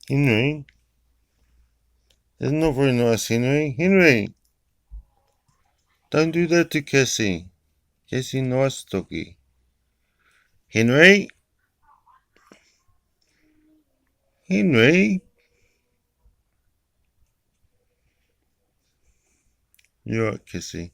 Henry? That's not very nice, Henry. Henry! Don't do that to Cassie. Cassie, nice doggy. Henry? Henry? You're right, Cassie.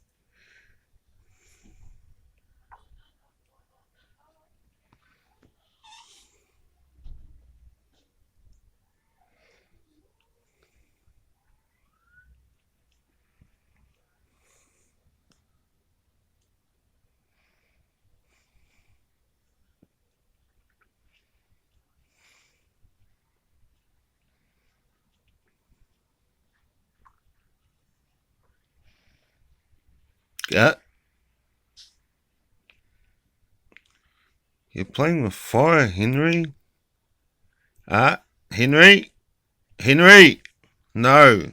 Yeah. You're playing with fire, Henry. Henry? Henry! No.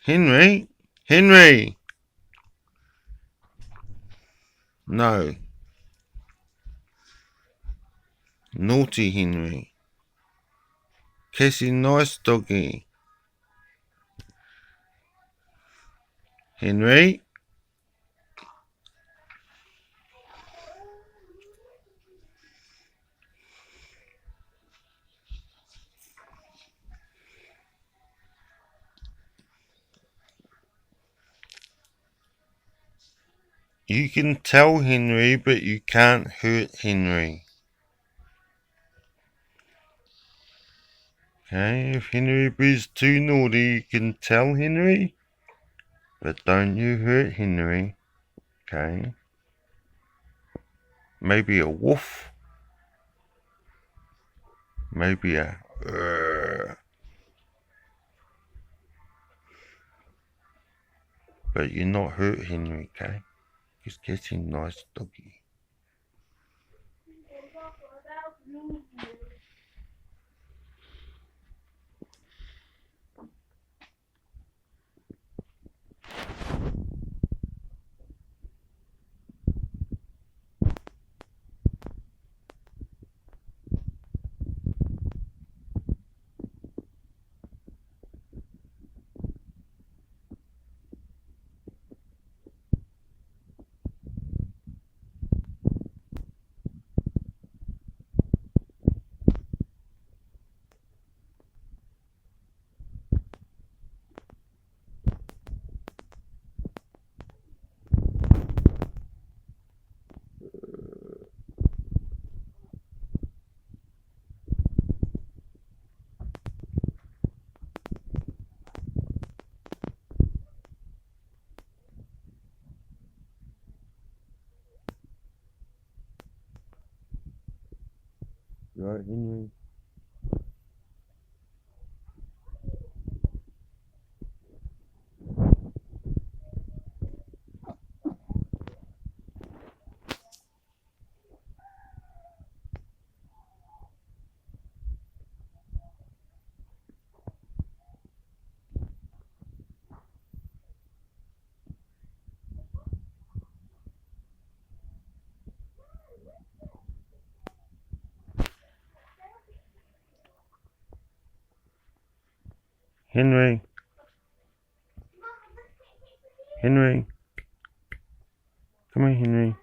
Henry? Henry! No. Naughty Henry. Cassie, nice doggy. Henry? You can tell Henry, but you can't hurt Henry. Okay, if Henry is too naughty, you can tell Henry, but don't you hurt Henry. Okay. Maybe a woof. Maybe a but you're not hurt Henry, okay? He's getting nice doggy. Right, Henry? Henry? Henry? Come on, Henry.